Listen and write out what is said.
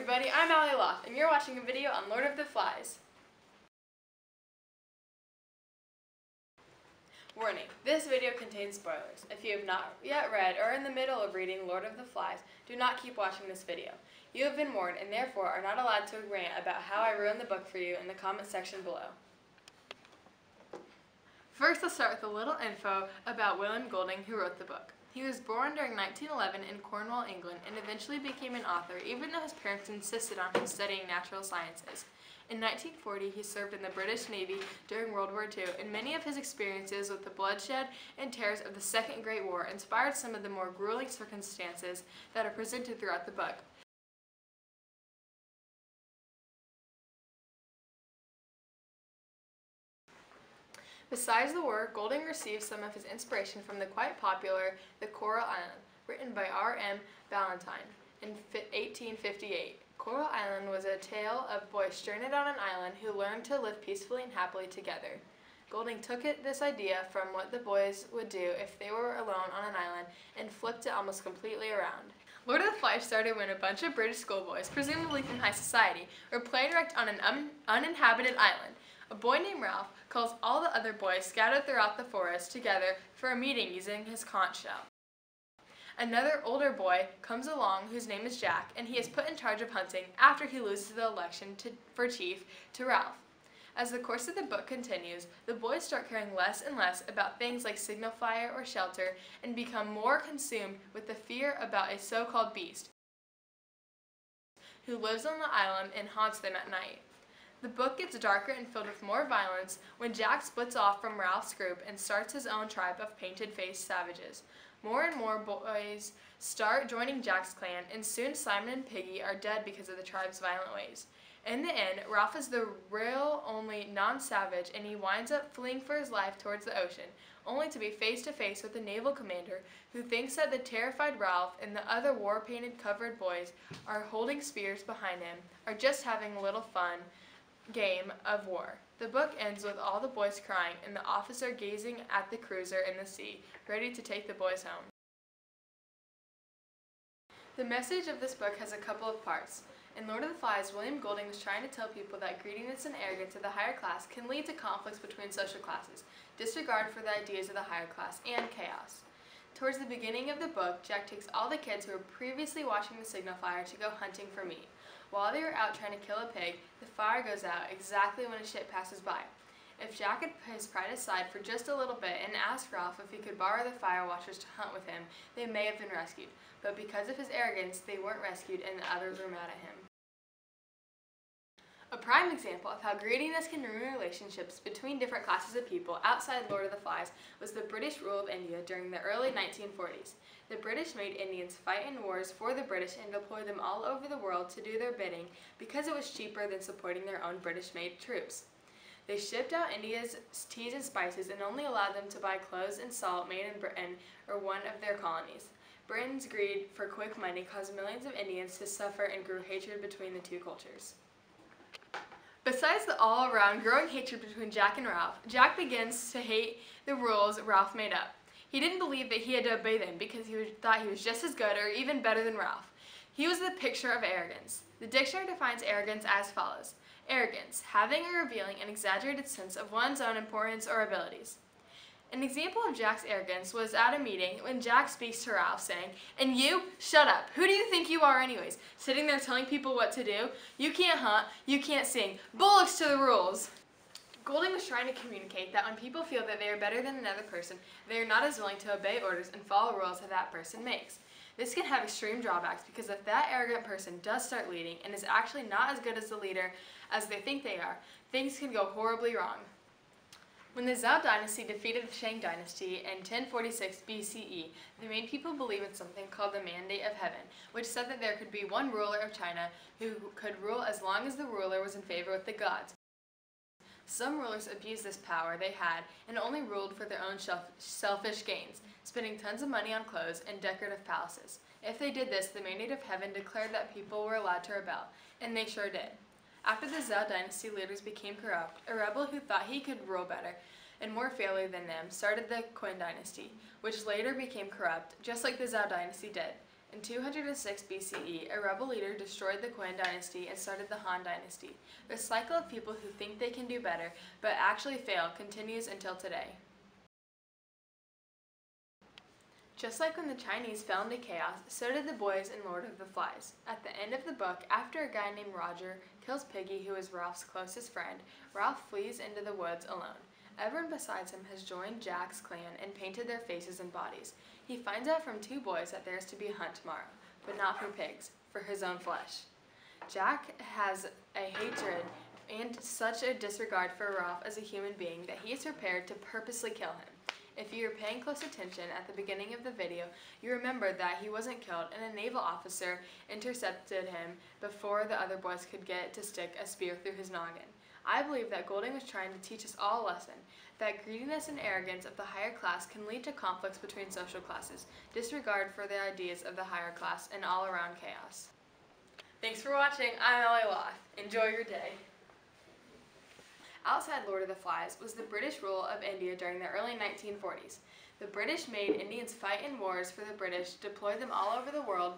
everybody, I'm Allie Loth, and you're watching a video on Lord of the Flies. Warning, this video contains spoilers. If you have not yet read or are in the middle of reading Lord of the Flies, do not keep watching this video. You have been warned and therefore are not allowed to rant about how I ruined the book for you in the comment section below. First, let's start with a little info about William Golding, who wrote the book. He was born during 1911 in Cornwall, England, and eventually became an author, even though his parents insisted on him studying natural sciences. In 1940, he served in the British Navy during World War II, and many of his experiences with the bloodshed and terrors of the Second Great War inspired some of the more grueling circumstances that are presented throughout the book. Besides the war, Golding received some of his inspiration from the quite popular The Coral Island, written by R.M. Ballantyne in 1858. Coral Island was a tale of boys stranded on an island who learned to live peacefully and happily together. Golding took this idea from what the boys would do if they were alone on an island and flipped it almost completely around. Lord of the Flies started when a bunch of British schoolboys, presumably from high society, were playing wrecked on an uninhabited island. A boy named Ralph calls all the other boys scattered throughout the forest together for a meeting using his conch shell. Another older boy comes along whose name is Jack, and he is put in charge of hunting after he loses the election for chief to Ralph. As the course of the book continues, the boys start caring less and less about things like signal fire or shelter and become more consumed with the fear about a so-called beast who lives on the island and haunts them at night. The book gets darker and filled with more violence when Jack splits off from Ralph's group and starts his own tribe of painted-faced savages. More and more boys start joining Jack's clan, and soon Simon and Piggy are dead because of the tribe's violent ways. In the end, Ralph is the real only non-savage, and he winds up fleeing for his life towards the ocean, only to be face to face with the naval commander who thinks that the terrified Ralph and the other war-painted covered boys are holding spears behind him, are just having a little fun game of war. The book ends with all the boys crying and the officer gazing at the cruiser in the sea, ready to take the boys home. The message of this book has a couple of parts. In Lord of the Flies, William Golding was trying to tell people that greediness and arrogance of the higher class can lead to conflicts between social classes, disregard for the ideas of the higher class, and chaos. Towards the beginning of the book, Jack takes all the kids who were previously watching the signal fire to go hunting for meat. While they are out trying to kill a pig, the fire goes out exactly when a ship passes by. If Jack had put his pride aside for just a little bit and asked Ralph if he could borrow the fire watchers to hunt with him, they may have been rescued. But because of his arrogance, they weren't rescued and the others were mad at him. A prime example of how greediness can ruin relationships between different classes of people outside Lord of the Flies was the British rule of India during the early 1940s. The British made Indians fight in wars for the British and deployed them all over the world to do their bidding because it was cheaper than supporting their own British-made troops. They shipped out India's teas and spices and only allowed them to buy clothes and salt made in Britain or one of their colonies. Britain's greed for quick money caused millions of Indians to suffer and grew hatred between the two cultures. Besides the all-around growing hatred between Jack and Ralph, Jack begins to hate the rules Ralph made up. He didn't believe that he had to obey them because he thought he was just as good or even better than Ralph. He was the picture of arrogance. The dictionary defines arrogance as follows: arrogance, having or revealing an exaggerated sense of one's own importance or abilities. An example of Jack's arrogance was at a meeting when Jack speaks to Ralph saying, "And you, shut up. Who do you think you are anyways? Sitting there telling people what to do? You can't hunt, you can't sing. Bullocks to the rules." Golding was trying to communicate that when people feel that they are better than another person, they are not as willing to obey orders and follow rules that person makes. This can have extreme drawbacks because if that arrogant person does start leading and is actually not as good as the leader as they think they are, things can go horribly wrong. When the Zhou dynasty defeated the Shang dynasty in 1046 BCE, they made people believe in something called the Mandate of Heaven, which said that there could be one ruler of China who could rule as long as the ruler was in favor with the gods. Some rulers abused this power they had and only ruled for their own selfish gains, spending tons of money on clothes and decorative palaces. If they did this, the Mandate of Heaven declared that people were allowed to rebel, and they sure did. After the Zhou dynasty leaders became corrupt, a rebel who thought he could rule better and more fairly than them started the Qin dynasty, which later became corrupt, just like the Zhou dynasty did. In 206 BCE, a rebel leader destroyed the Qin dynasty and started the Han dynasty. The cycle of people who think they can do better, but actually fail, continues until today. Just like when the Chinese fell into chaos, so did the boys in Lord of the Flies. At the end of the book, after a guy named Roger kills Piggy, who is Ralph's closest friend, Ralph flees into the woods alone. Everyone besides him has joined Jack's clan and painted their faces and bodies. He finds out from two boys that there is to be a hunt tomorrow, but not for pigs, for his own flesh. Jack has a hatred and such a disregard for Ralph as a human being that he is prepared to purposely kill him. If you were paying close attention at the beginning of the video, you remember that he wasn't killed and a naval officer intercepted him before the other boys could get to stick a spear through his noggin. I believe that Golding was trying to teach us all a lesson, that greediness and arrogance of the higher class can lead to conflicts between social classes, disregard for the ideas of the higher class, and all-around chaos. Thanks for watching. I'm Ellie Loth. Enjoy your day. Outside Lord of the Flies was the British rule of India during the early 1940s. The British made Indians fight in wars for the British, deployed them all over the world,